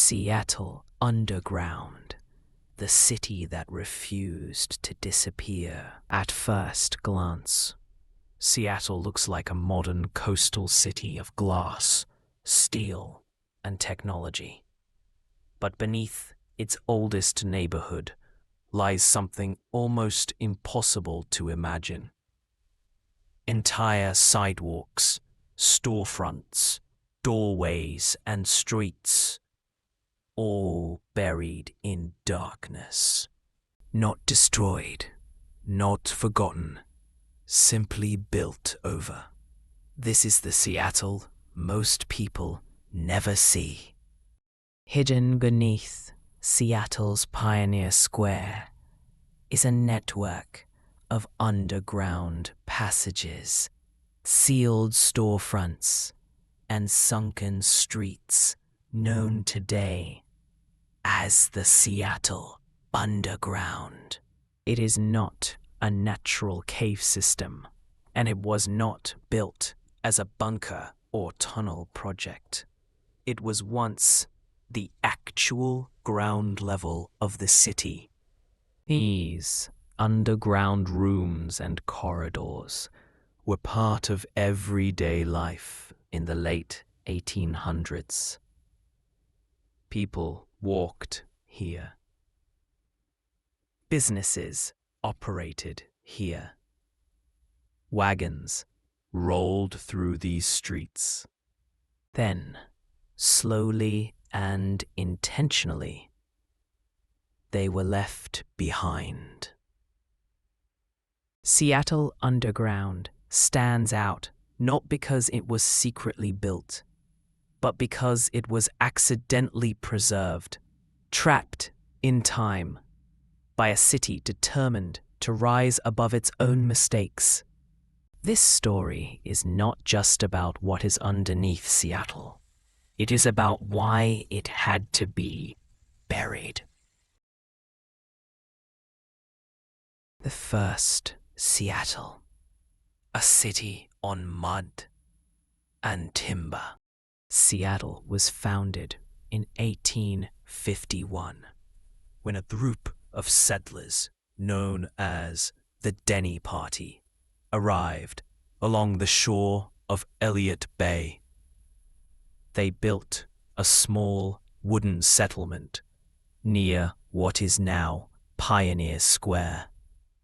Seattle underground, the city that refused to disappear. At first glance, Seattle looks like a modern coastal city of glass, steel, and technology. But beneath its oldest neighborhood lies something almost impossible to imagine. Entire sidewalks, storefronts, doorways, and streets, all buried in darkness. Not destroyed, not forgotten, simply built over. This is the Seattle most people never see. Hidden beneath Seattle's Pioneer Square is a network of underground passages, sealed storefronts, and sunken streets known today as the Seattle Underground. It is not a natural cave system, and it was not built as a bunker or tunnel project. It was once the actual ground level of the city. These underground rooms and corridors were part of everyday life in the late 1800s. People walked here. Businesses operated here. Wagons rolled through these streets. Then, slowly and intentionally, they were left behind. Seattle Underground stands out not because it was secretly built, but because it was accidentally preserved, trapped in time, by a city determined to rise above its own mistakes. This story is not just about what is underneath Seattle. It is about why it had to be buried. The first Seattle, a city on mud and timber. Seattle was founded in 1851 when a group of settlers known as the Denny Party arrived along the shore of Elliott Bay. They built a small wooden settlement near what is now Pioneer Square.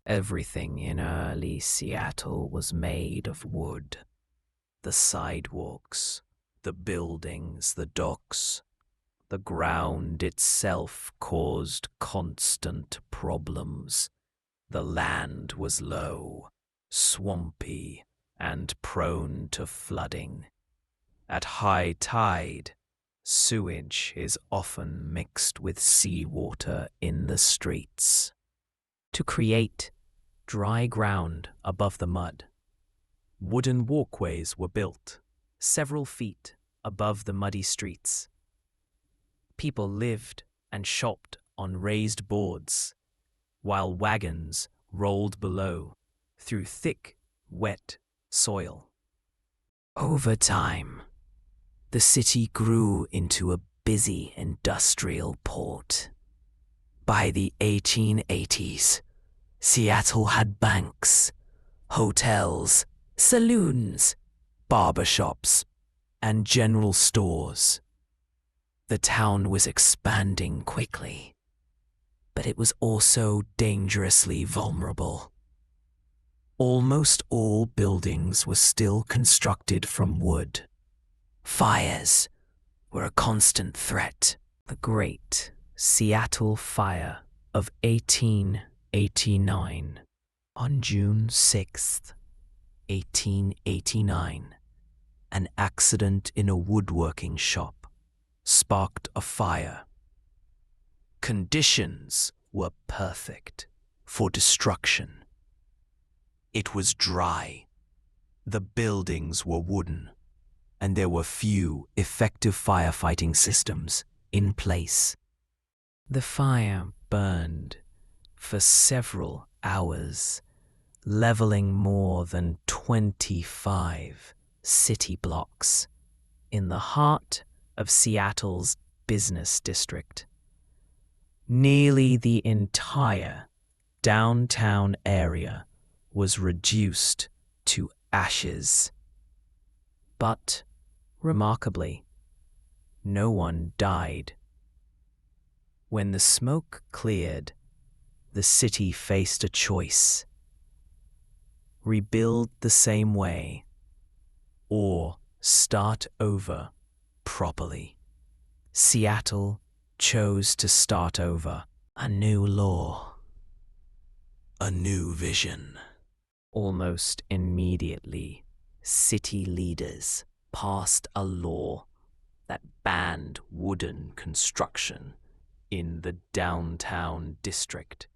Everything in early Seattle was made of wood. The sidewalks, the buildings, the docks, the ground itself caused constant problems. The land was low, swampy, and prone to flooding. At high tide, sewage is often mixed with seawater in the streets. To create dry ground above the mud, wooden walkways were built several feet above the muddy streets. People lived and shopped on raised boards, while wagons rolled below through thick, wet soil. Over time, the city grew into a busy industrial port. By the 1880s, Seattle had banks, hotels, saloons, barbershops, and general stores. The town was expanding quickly, but it was also dangerously vulnerable. Almost all buildings were still constructed from wood. Fires were a constant threat. The Great Seattle Fire of 1889. On June 6th, 1889, an accident in a woodworking shop sparked a fire. Conditions were perfect for destruction. It was dry, the buildings were wooden, and there were few effective firefighting systems in place. The fire burned for several hours, leveling more than 25 city blocks in the heart of Seattle's business district. Nearly the entire downtown area was reduced to ashes. But, remarkably, no one died. When the smoke cleared, the city faced a choice: rebuild the same way or start over properly. Seattle chose to start over. A new law, a new vision. Almost immediately, city leaders passed a law that banned wooden construction in the downtown district.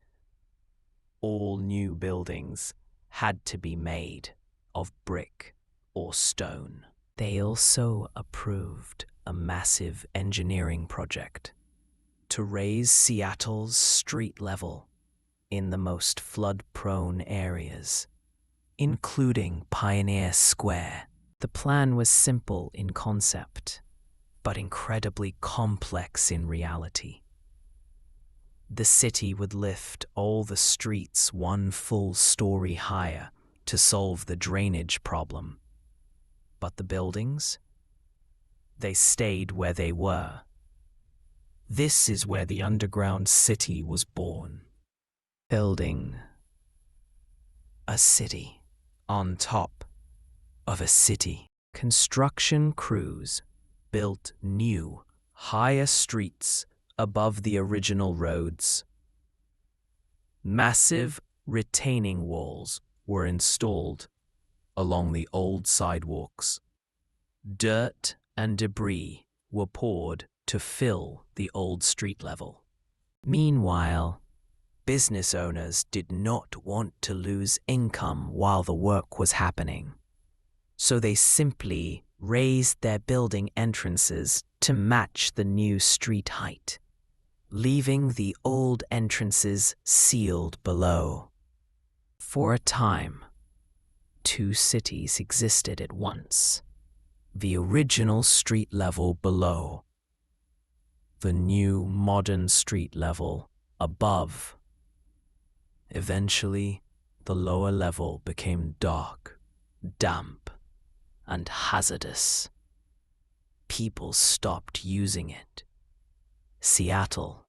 All new buildings had to be made of brick or stone. They also approved a massive engineering project to raise Seattle's street level in the most flood-prone areas, including Pioneer Square. The plan was simple in concept, but incredibly complex in reality. The city would lift all the streets one full story higher to solve the drainage problem. But the buildings? They stayed where they were. This is where the underground city was born. Building a city on top of a city. Construction crews built new, higher streets above the original roads. Massive retaining walls were installed along the old sidewalks. Dirt and debris were poured to fill the old street level. Meanwhile, business owners did not want to lose income while the work was happening, so they simply raised their building entrances to match the new street height, leaving the old entrances sealed below. For a time, two cities existed at once: the original street level below, the new modern street level above. Eventually, the lower level became dark, damp, and hazardous. People stopped using it. Seattle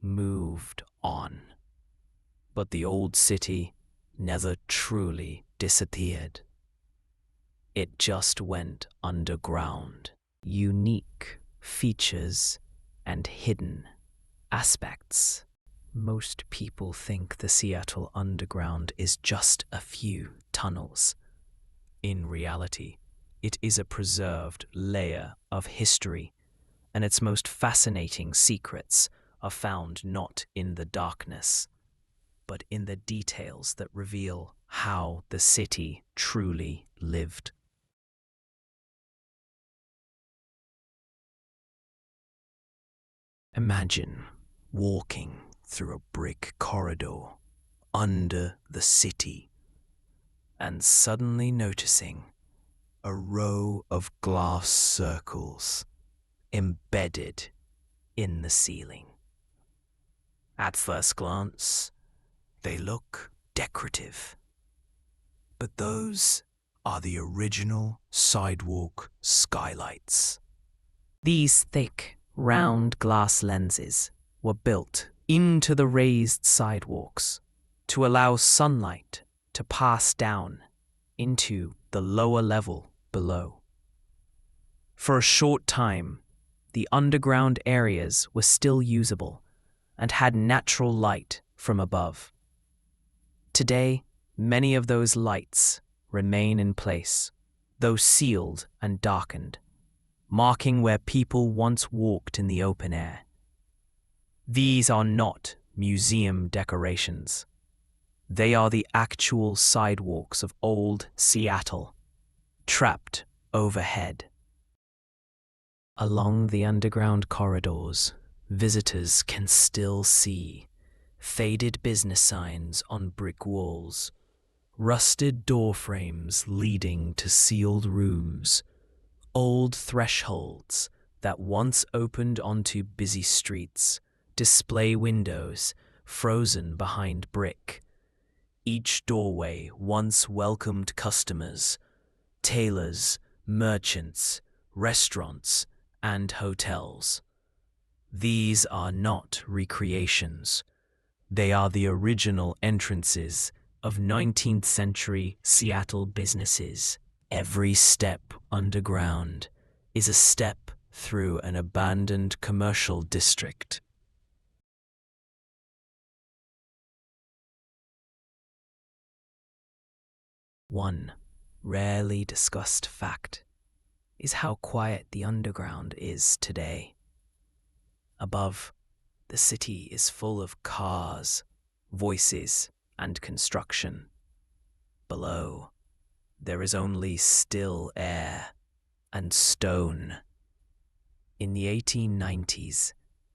moved on. But the old city never truly disappeared. It just went underground. Unique features and hidden aspects. Most people think the Seattle Underground is just a few tunnels. In reality, it is a preserved layer of history, and its most fascinating secrets are found not in the darkness, but in the details that reveal how the city truly lived. Imagine walking through a brick corridor under the city and suddenly noticing a row of glass circles embedded in the ceiling. At first glance, they look decorative, but those are the original sidewalk skylights. These thick, round glass lenses were built into the raised sidewalks to allow sunlight to pass down into the lower level below. For a short time, the underground areas were still usable and had natural light from above. Today, many of those lights remain in place, though sealed and darkened, marking where people once walked in the open air. These are not museum decorations. They are the actual sidewalks of old Seattle, trapped overhead. Along the underground corridors, visitors can still see faded business signs on brick walls, rusted door frames leading to sealed rooms, old thresholds that once opened onto busy streets, display windows frozen behind brick. Each doorway once welcomed customers, tailors, merchants, restaurants, and hotels. These are not recreations. They are the original entrances of 19th century Seattle businesses. Every step underground is a step through an abandoned commercial district. One rarely discussed fact is how quiet the underground is today. Above, the city is full of cars, voices, and construction. Below, there is only still air and stone. In the 1890s,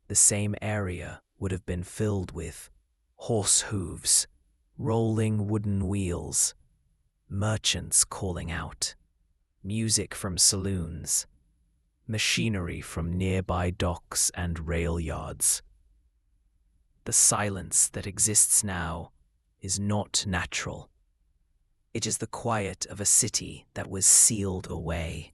the same area would have been filled with horse hooves, rolling wooden wheels, merchants calling out, music from saloons, machinery from nearby docks and rail yards. The silence that exists now is not natural. It is the quiet of a city that was sealed away.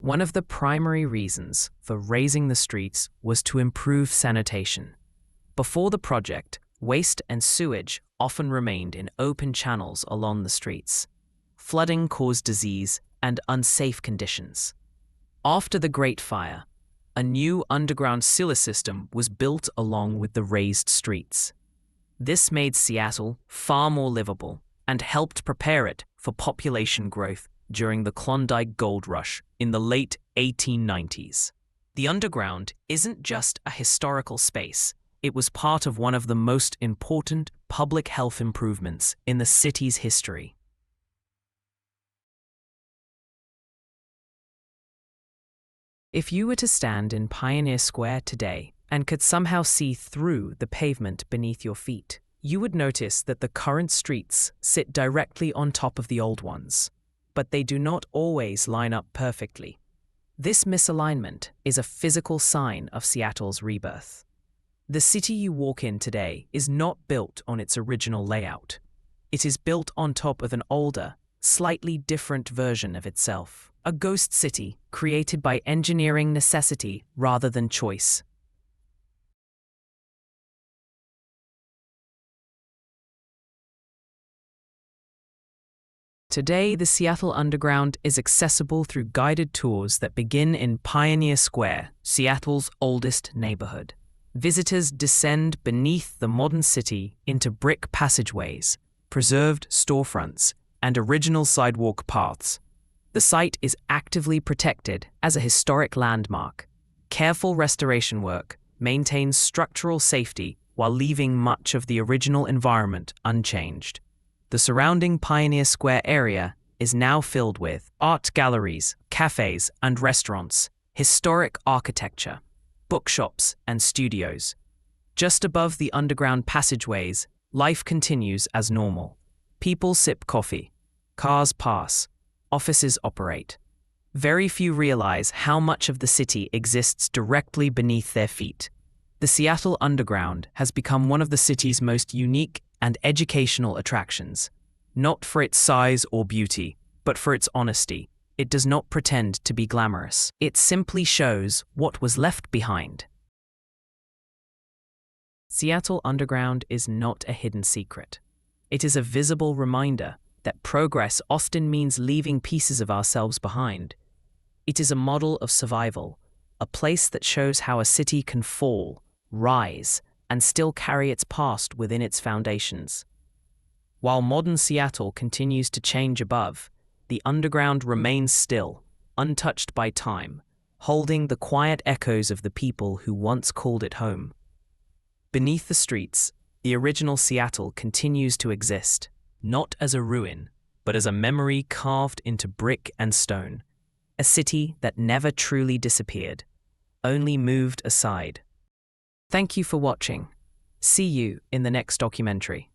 One of the primary reasons for raising the streets was to improve sanitation. Before the project, waste and sewage often remained in open channels along the streets. Flooding caused disease and unsafe conditions. After the Great Fire, a new underground sewer system was built along with the raised streets. This made Seattle far more livable and helped prepare it for population growth during the Klondike Gold Rush in the late 1890s. The underground isn't just a historical space. It was part of one of the most important public health improvements in the city's history. If you were to stand in Pioneer Square today and could somehow see through the pavement beneath your feet, you would notice that the current streets sit directly on top of the old ones, but they do not always line up perfectly. This misalignment is a physical sign of Seattle's rebirth. The city you walk in today is not built on its original layout. It is built on top of an older, slightly different version of itself. A ghost city created by engineering necessity rather than choice. Today, the Seattle Underground is accessible through guided tours that begin in Pioneer Square, Seattle's oldest neighborhood. Visitors descend beneath the modern city into brick passageways, preserved storefronts, and original sidewalk paths. The site is actively protected as a historic landmark. Careful restoration work maintains structural safety while leaving much of the original environment unchanged. The surrounding Pioneer Square area is now filled with art galleries, cafes and restaurants, historic architecture, bookshops and studios. Just above the underground passageways, life continues as normal. People sip coffee, cars pass, offices operate. Very few realize how much of the city exists directly beneath their feet. The Seattle Underground has become one of the city's most unique and educational attractions, not for its size or beauty, but for its honesty. It does not pretend to be glamorous. It simply shows what was left behind. Seattle Underground is not a hidden secret. It is a visible reminder that progress often means leaving pieces of ourselves behind. It is a model of survival, a place that shows how a city can fall, rise, and still carry its past within its foundations. While modern Seattle continues to change above, the underground remains still, untouched by time, holding the quiet echoes of the people who once called it home. Beneath the streets, the original Seattle continues to exist, not as a ruin, but as a memory carved into brick and stone. A city that never truly disappeared, only moved aside. Thank you for watching. See you in the next documentary.